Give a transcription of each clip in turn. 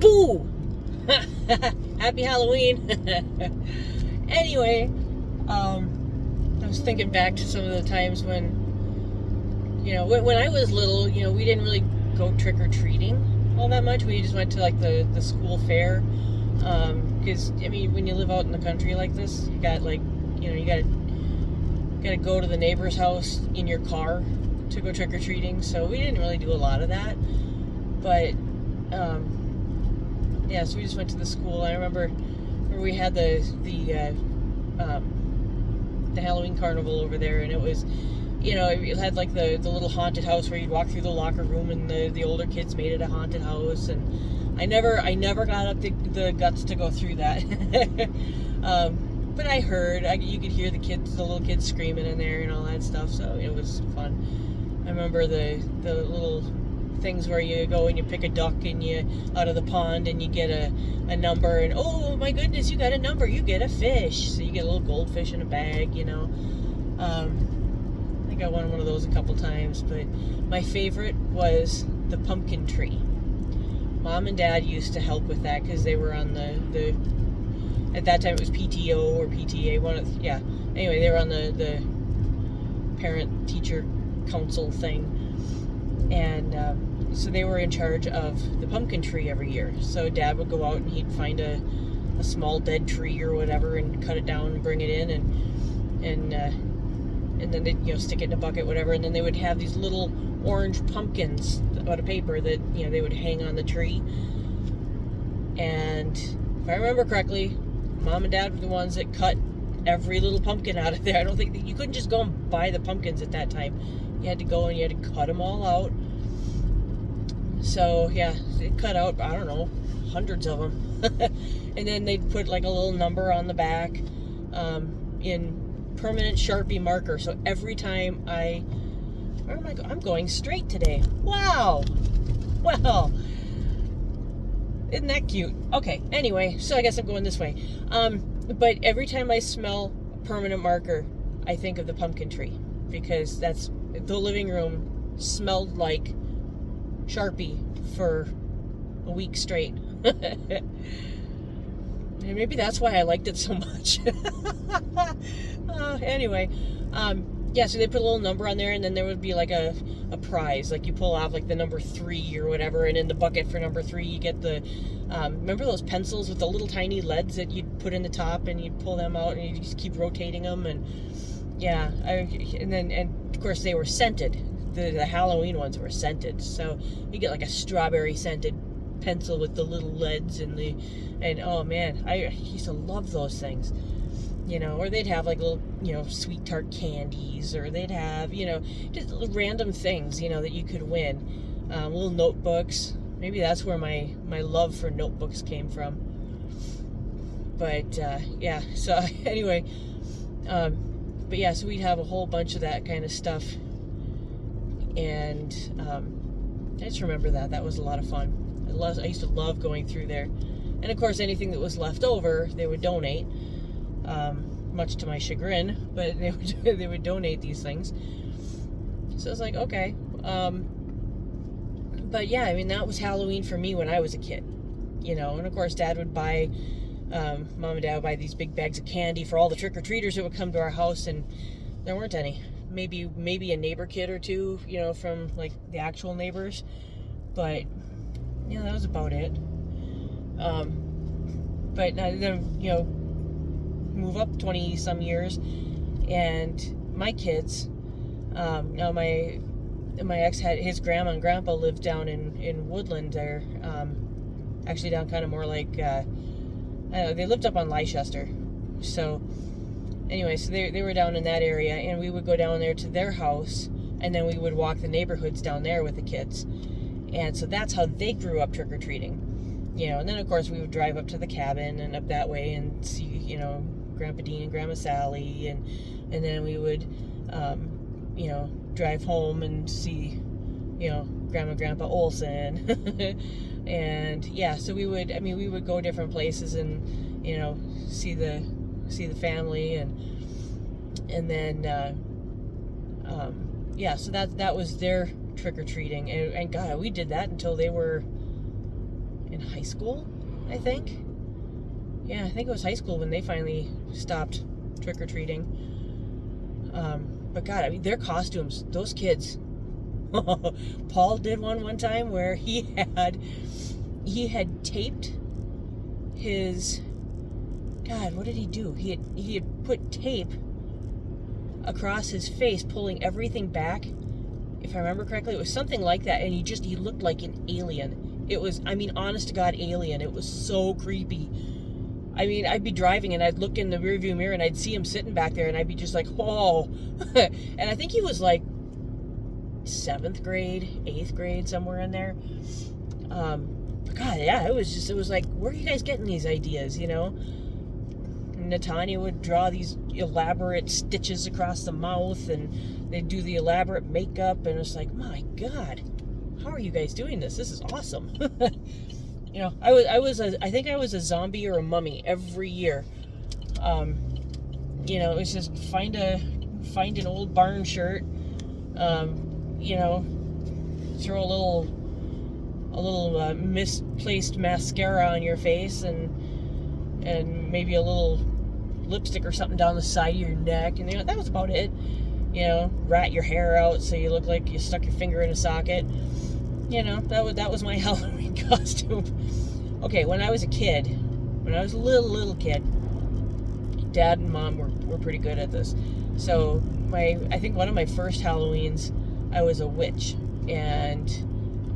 Boo! Happy Halloween. Anyway, I was thinking back to some of the times when, when I was little, we didn't really go trick-or-treating all that much. We just went to, like, the school fair. Because, when you live out in the country like this, you got, like, you gotta go to the neighbor's house in your car to go trick-or-treating. So we didn't really do a lot of that. But, so we just went to the school. I remember we had the Halloween carnival over there, and it was, it had like the little haunted house where you'd walk through the locker room, and the older kids made it a haunted house. And I never got up the guts to go through that. But I heard, you could hear the little kids screaming in there and all that stuff, so it was fun. I remember the little things where you go and you pick a duck and you out of the pond and you get a number, and oh my goodness, you got a number, you get a fish. So you get a little goldfish in a bag, I think I won one of those a couple times. But my favorite was the pumpkin tree. Mom and Dad used to help with that because they were on the at that time it was PTO or PTA, anyway, they were on the parent teacher council thing. And so they were in charge of the pumpkin tree every year. So Dad would go out and he'd find a small dead tree or whatever and cut it down and bring it in, and then they'd stick it in a bucket, whatever. And then they would have these little orange pumpkins out of paper that they would hang on the tree. And if I remember correctly, Mom and Dad were the ones that cut every little pumpkin out of there. I don't think you couldn't just go and buy the pumpkins at that time. You had to go and you had to cut them all out. So, they cut out, I don't know, hundreds of them. And then they'd put like a little number on the back in permanent Sharpie marker. So every time where am I going? I'm going straight today. Wow. Well, isn't that cute? Okay, anyway, so I guess I'm going this way. But every time I smell permanent marker, I think of the pumpkin tree, because the living room smelled like Sharpie for a week straight. And maybe that's why I liked it so much. Anyway, so they put a little number on there, and then there would be like a prize. Like you pull off like the number 3 or whatever, and in the bucket for number 3 you get the remember those pencils with the little tiny leads that you'd put in the top, and you'd pull them out and you just keep rotating them. And and of course they were scented. The Halloween ones were scented, so you get like a strawberry scented pencil with the little leads and oh man, I used to love those things. Or they'd have like little, sweet tart candies, or they'd have, just random things, that you could win. Little notebooks. Maybe that's where my love for notebooks came from. But, so anyway, so we'd have a whole bunch of that kind of stuff. And I just remember that was a lot of fun. I used to love going through there. And of course, anything that was left over, they would donate. Much to my chagrin, but they would donate these things. So I was like, okay. But that was Halloween for me when I was a kid. And of course Dad would buy, Mom and Dad would buy these big bags of candy for all the trick-or-treaters that would come to our house, and there weren't any. Maybe a neighbor kid or two, from like the actual neighbors. But that was about it. But then, move up 20 some years, and my kids, now my ex had his grandma and grandpa lived down in Woodland there, actually down kind of more like they lived up on Leicester. So anyway, so they were down in that area, and we would go down there to their house, and then we would walk the neighborhoods down there with the kids. And so that's how they grew up trick-or-treating. And then of course we would drive up to the cabin and up that way and see, Grandpa Dean and Grandma Sally, and then we would, drive home and see, Grandma and Grandpa Olson, and so we would go different places and, see the family, and then, so that was their trick-or-treating, and God, we did that until they were in high school, I think. Yeah, I think it was high school when they finally stopped trick-or-treating. But God, I mean, their costumes, those kids. Paul did one time where he had taped his, God, what did he do? He had put tape across his face, pulling everything back. If I remember correctly, it was something like that, and he looked like an alien. It was, I mean, honest to God, alien. It was so creepy. I mean, I'd be driving and I'd look in the rearview mirror and I'd see him sitting back there and I'd be just like, oh. And I think he was like 7th grade, 8th grade, somewhere in there. But God, yeah, it was like, where are you guys getting these ideas, you know? Natanya would draw these elaborate stitches across the mouth, and they'd do the elaborate makeup, and it's like, my God, how are you guys doing this? This is awesome. You know, I think I was a zombie or a mummy every year. You know, it was just find an old barn shirt, you know, throw a little misplaced mascara on your face, and maybe a little lipstick or something down the side of your neck, and you know, that was about it. You know, rat your hair out so you look like you stuck your finger in a socket. You know, that was my Halloween costume. Okay, when I was a kid, when I was a little kid, Dad and Mom were pretty good at this. So I think one of my first Halloweens, I was a witch, and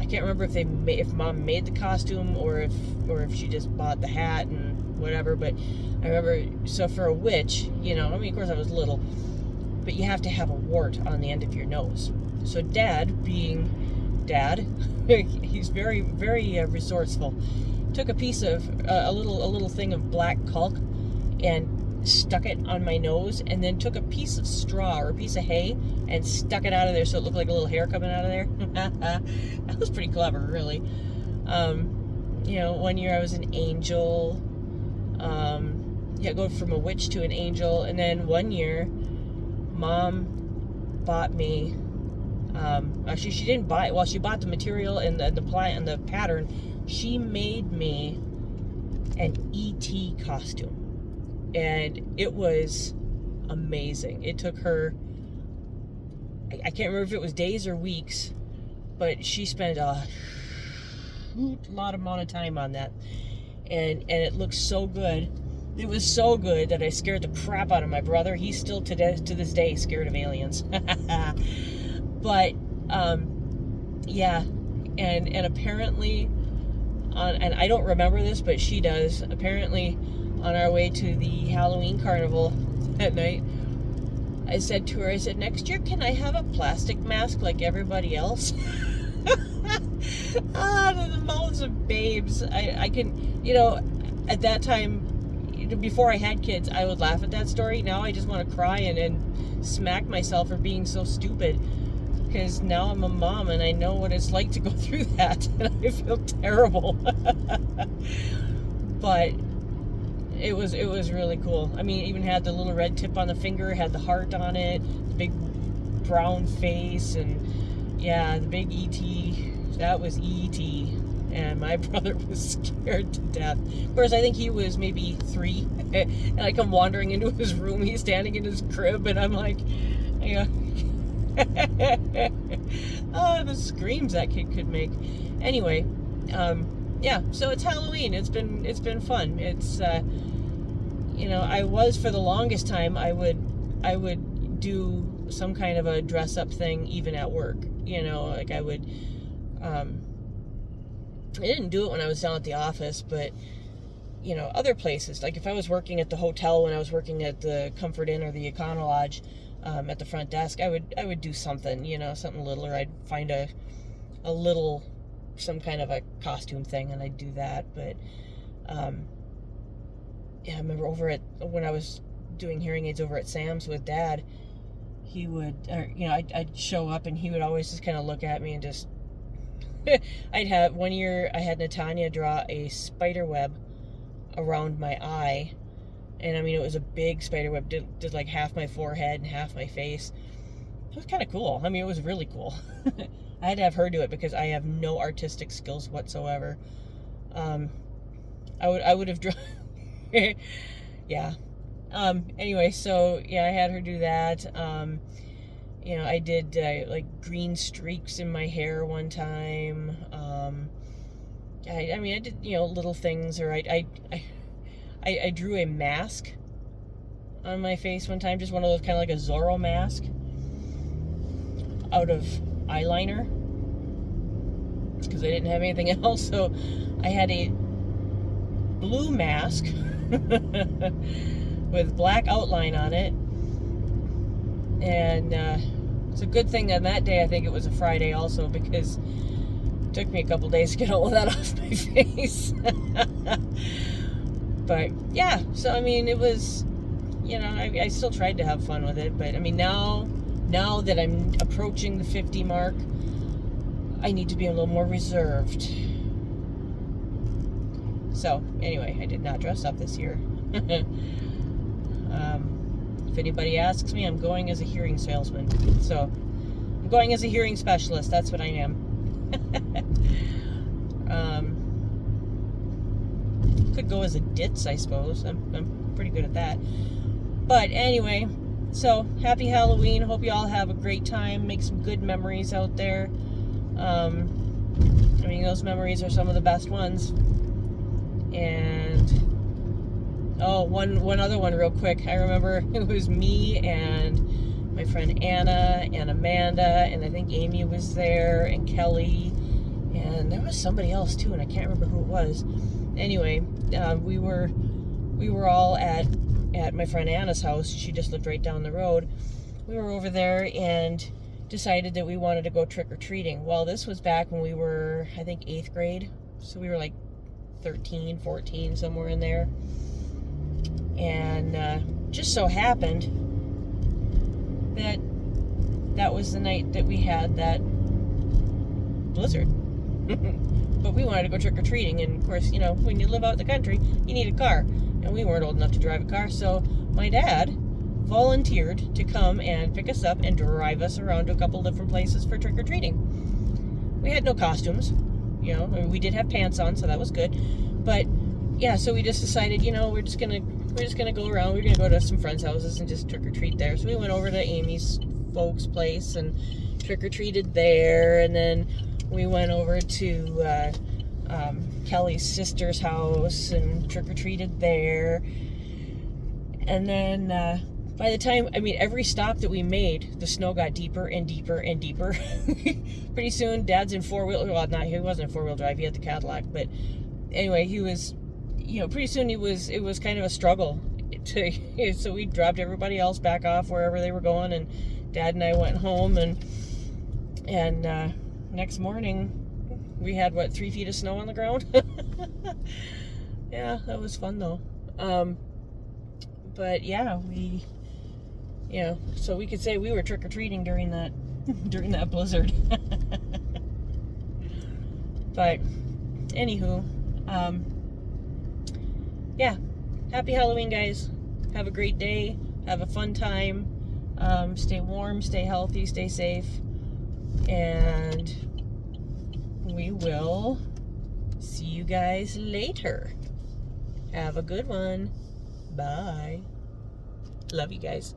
I can't remember if Mom made the costume or if she just bought the hat and whatever. But I remember, so for a witch, you know, I mean, of course I was little, but you have to have a wart on the end of your nose. So Dad, being Dad, he's very, very resourceful, took a piece of a little thing of black caulk and stuck it on my nose, and then took a piece of straw or a piece of hay and stuck it out of there so it looked like a little hair coming out of there. That was pretty clever, really. You know, one year I was an angel. Yeah, go from a witch to an angel. And then one year, Mom bought me, actually she didn't buy it, well, she bought the material and the ply and the pattern. She made me an E.T. costume, and it was amazing. It took her, I can't remember if it was days or weeks, but she spent a lot amount of time on that, and it looked so good. It was so good that I scared the crap out of my brother. He's still to this day scared of aliens. But yeah, and apparently, and I don't remember this, but she does. Apparently, on our way to the Halloween carnival that night, I said to her, I said, next year, can I have a plastic mask like everybody else? The mouths of babes. I can, you know, at that time, before I had kids, I would laugh at that story. Now I just want to cry and smack myself for being so stupid, because now I'm a mom and I know what it's like to go through that, and I feel terrible. But it was really cool. I mean, it even had the little red tip on the finger, had the heart on it, the big brown face, and yeah, the big E.T. That was E.T. And my brother was scared to death. Of course, I think he was maybe 3. And I come wandering into his room. He's standing in his crib, and I'm like, you know, oh, the screams that kid could make. Anyway, yeah. So it's Halloween. It's been fun. It's you know, I was, for the longest time, I would do some kind of a dress up thing even at work. You know, like I would. I didn't do it when I was down at the office, but, you know, other places. Like if I was working at the hotel, when I was working at the Comfort Inn or the Econo Lodge, at the front desk, I would do something, you know, something little, or I'd find a little, some kind of a costume thing, and I'd do that. But, yeah, I remember when I was doing hearing aids over at Sam's with Dad, he would, you know, I'd show up, and he would always just kind of look at me and just, one year I had Natanya draw a spider web around my eye, and I mean, it was a big spider web, did like half my forehead and half my face. It was kind of cool. I mean, it was really cool. I had to have her do it because I have no artistic skills whatsoever. I would have yeah. Anyway, so yeah, I had her do that. I did like green streaks in my hair one time. I did, little things, or I drew a mask on my face one time, just one of those kind of like a Zorro mask out of eyeliner, because I didn't have anything else. So I had a blue mask with black outline on it, and it's a good thing on that day, I think it was a Friday also, because it took me a couple days to get all of that off my face. But yeah, so I mean, it was, I still tried to have fun with it, but I mean, now that I'm approaching the 50 mark, I need to be a little more reserved. So anyway, I did not dress up this year. If anybody asks me, I'm going as a hearing salesman. So I'm going as a hearing specialist. That's what I am. Could go as a ditz, I suppose. I'm pretty good at that. But anyway, so happy Halloween. Hope you all have a great time. Make some good memories out there. Those memories are some of the best ones. And one other one real quick. I remember it was me and my friend Anna and Amanda, and I think Amy was there, and Kelly, and there was somebody else too, and I can't remember who it was. Anyway, we were all at my friend Anna's house. She just lived right down the road. We were over there and decided that we wanted to go trick-or-treating. Well, this was back when we were, I think, 8th grade. So we were like 13, 14, somewhere in there. And just so happened that was the night that we had that blizzard. But we wanted to go trick-or-treating, and of course, when you live out in the country, you need a car. And we weren't old enough to drive a car, so my dad volunteered to come and pick us up and drive us around to a couple different places for trick-or-treating. We had no costumes, we did have pants on, so that was good. But yeah, so we just decided, we're just gonna go around. We're gonna go to some friends' houses and just trick-or-treat there. So we went over to Amy's folks' place and trick-or-treated there, and then we went over to Kelly's sister's house and trick-or-treated there. And then by the time, every stop that we made, the snow got deeper and deeper and deeper. Pretty soon, Dad's in four-wheel, well, he wasn't in four-wheel drive, he had the Cadillac, but anyway, he was, pretty soon it was kind of a struggle so we dropped everybody else back off wherever they were going, and Dad and I went home, and next morning, we had, 3 feet of snow on the ground? Yeah, that was fun, though. But, yeah, so we could say we were trick-or-treating during that blizzard. But, anywho, yeah, happy Halloween, guys. Have a great day. Have a fun time. Stay warm, stay healthy, stay safe. And we will see you guys later. Have a good one. Bye. Love you guys.